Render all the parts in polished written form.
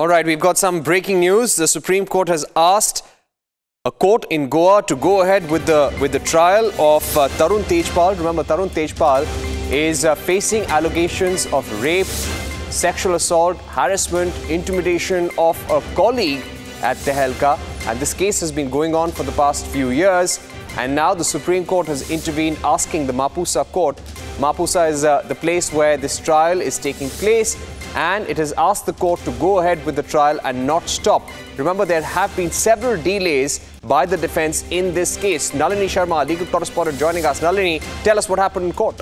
All right, we've got some breaking news. The Supreme Court has asked a court in Goa to go ahead with the trial of Tarun Tejpal. Remember, Tarun Tejpal is facing allegations of rape, sexual assault, harassment, intimidation of a colleague at Tehelka. And this case has been going on for the past few years. And now the Supreme Court has intervened, asking the Mapusa court. Mapusa is the place where this trial is taking place. And it has asked the court to go ahead with the trial and not stop. Remember, there have been several delays by the defense in this case. Nalini Sharma, legal correspondent, joining us. Nalini, tell us what happened in court.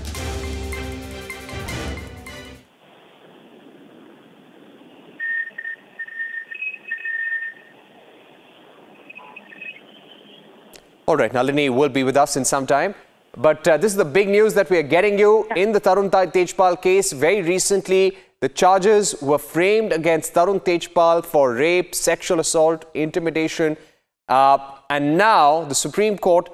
All right, Nalini will be with us in some time. But this is the big news that we are getting you in the Tarun Tejpal case. Very recently, the charges were framed against Tarun Tejpal for rape, sexual assault, intimidation. And now the Supreme Court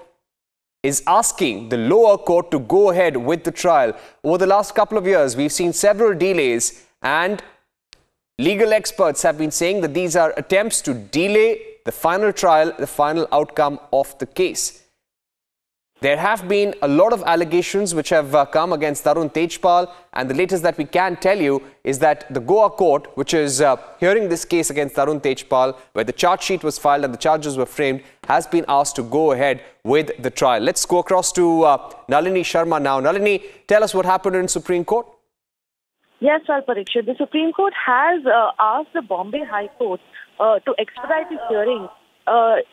is asking the lower court to go ahead with the trial. Over the last couple of years, we've seen several delays, and legal experts have been saying that these are attempts to delay the final trial, the final outcome of the case. There have been a lot of allegations which have come against Tarun Tejpal, and the latest that we can tell you is that the Goa court, which is hearing this case against Tarun Tejpal, where the charge sheet was filed and the charges were framed, has been asked to go ahead with the trial. Let's go across to Nalini Sharma now. Nalini, tell us what happened in Supreme Court. Yes, well, Parikshit, the Supreme Court has asked the Bombay High Court to expedite the hearing.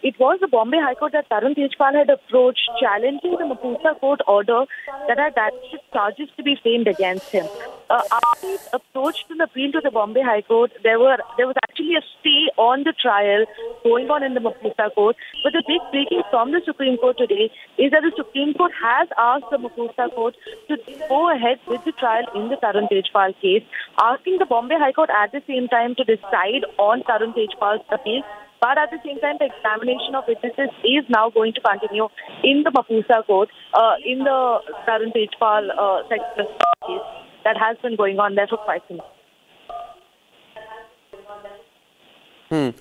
It was the Bombay High Court that Tarun Tejpal had approached, challenging the Mapusa court order that had directed charges to be framed against him. After he approached an appeal to the Bombay High Court, there was actually a stay on the trial going on in the Mapusa court. But the big breaking from the Supreme Court today is that the Supreme Court has asked the Mapusa court to go ahead with the trial in the Tarun Tejpal case, asking the Bombay High Court at the same time to decide on Tarun Tejpal's appeal. But at the same time, the examination of witnesses is now going to continue in the Mapusa court, in the Tarun Tejpal sexual case that has been going on there for quite some time.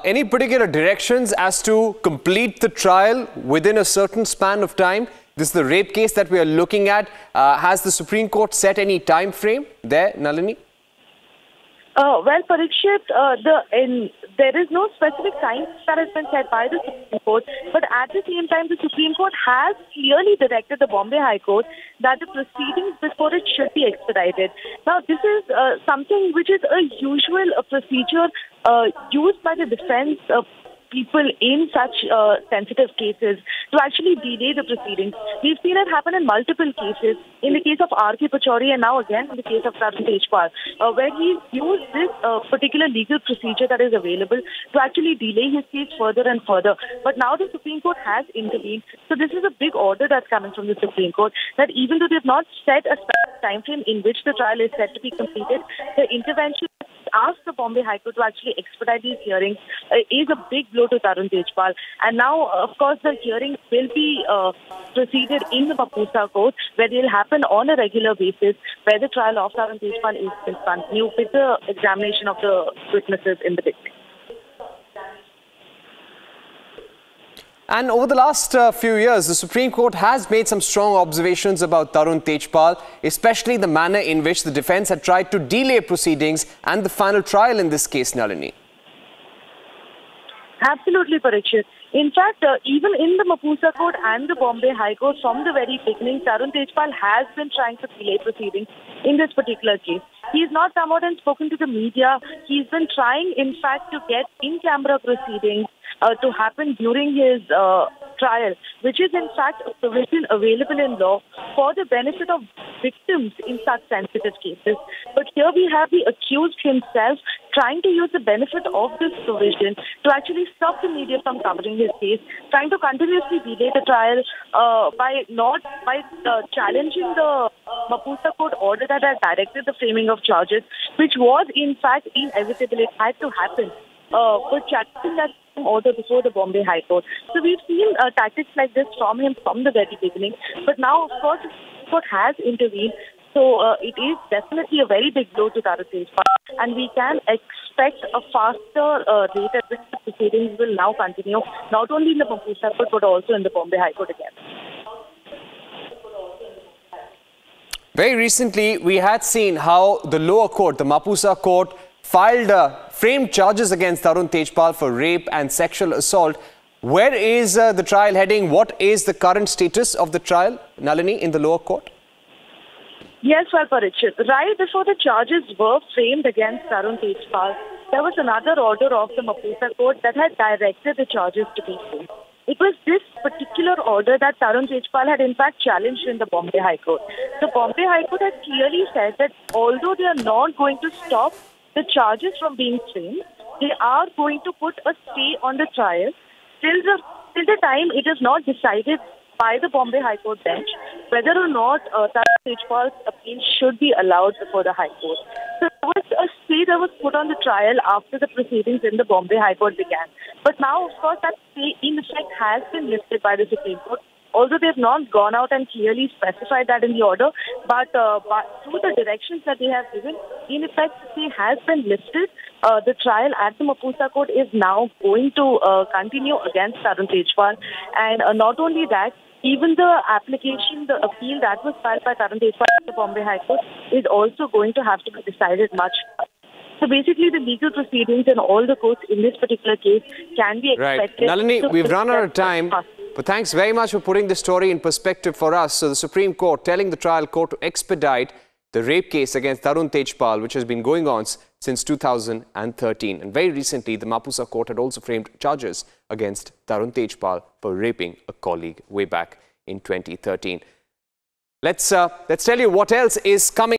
Any particular directions as to complete the trial within a certain span of time? This is the rape case that we are looking at. Has the Supreme Court set any time frame there, Nalini? Well, Parikshit, there is no specific time that has been set by the Supreme Court, but at the same time, the Supreme Court has clearly directed the Bombay High Court that the proceedings before it should be expedited. Now, this is something which is a usual procedure used by the defense people in such sensitive cases to actually delay the proceedings. We've seen it happen in multiple cases, in the case of R.K. Pachauri and now again in the case of Tarun Tejpal, where he's used this particular legal procedure that is available to actually delay his case further and further. But now the Supreme Court has intervened. So this is a big order that's coming from the Supreme Court, that even though they've not set a time frame in which the trial is set to be completed, the intervention asked the Bombay High Court to actually expedite these hearings is a big blow to Tarun Tejpal. And now, of course, the hearings will be proceeded in the Mapusa court, where they will happen on a regular basis, where the trial of Tarun Tejpal is will continue with the examination of the witnesses in the victim. And over the last few years, the Supreme Court has made some strong observations about Tarun Tejpal, especially the manner in which the defense had tried to delay proceedings and the final trial in this case, Nalini. Absolutely, Parikshit. In fact, even in the Mapusa court and the Bombay High Court, from the very beginning, Tarun Tejpal has been trying to delay proceedings in this particular case. He's not come out and spoken to the media. He's been trying, in fact, to get in-camera proceedings to happen during his trial, which is in fact a provision available in law for the benefit of victims in such sensitive cases. But here we have the accused himself trying to use the benefit of this provision to actually stop the media from covering his case, trying to continuously delay the trial by challenging the Mapusa court order that had directed the framing of charges, which was in fact inevitable. It had to happen. For challenging that order before the Bombay High Court. So we've seen tactics like this from him from the very beginning. But now, of course, the court has intervened. So it is definitely a very big blow to Tarun Tejpal. And we can expect expect a faster rate at which the proceedings will now continue, not only in the Mapusa Court but also in the Bombay High Court again. Very recently, we had seen how the lower court, the Mapusa court, filed framed charges against Tarun Tejpal for rape and sexual assault. Where is the trial heading? What is the current status of the trial, Nalini, in the lower court? Yes, well, Parikshit, right before the charges were framed against Tarun Tejpal, there was another order of the Mapusa court that had directed the charges to be framed. It was this particular order that Tarun Tejpal had in fact challenged in the Bombay High Court. The Bombay High Court had clearly said that although they are not going to stop the charges from being framed, they are going to put a stay on the trial till the time it is not decided by the Bombay High Court bench whether or not Tarun Tejpal's appeal should be allowed before the High Court. So there was a stay that was put on the trial after the proceedings in the Bombay High Court began. But now, of course, that stay in effect has been lifted by the Supreme Court. Although they have not gone out and clearly specified that in the order, but through the directions that they have given, in effect, the stay has been lifted. The trial at the Mapusa court is now going to continue against Tarun Tejpal. And not only that, even the application, the appeal that was filed by Tarun Tejpal at the Bombay High Court is also going to have to be decided much faster. So basically, the legal proceedings in all the courts in this particular case can be expected. Right. Nalini, we've run out of time. But thanks very much for putting the story in perspective for us. So the Supreme Court telling the trial court to expedite the rape case against Tarun Tejpal, which has been going on since 2013. And very recently, the Mapusa court had also framed charges against Tarun Tejpal for raping a colleague way back in 2013. Let's tell you what else is coming.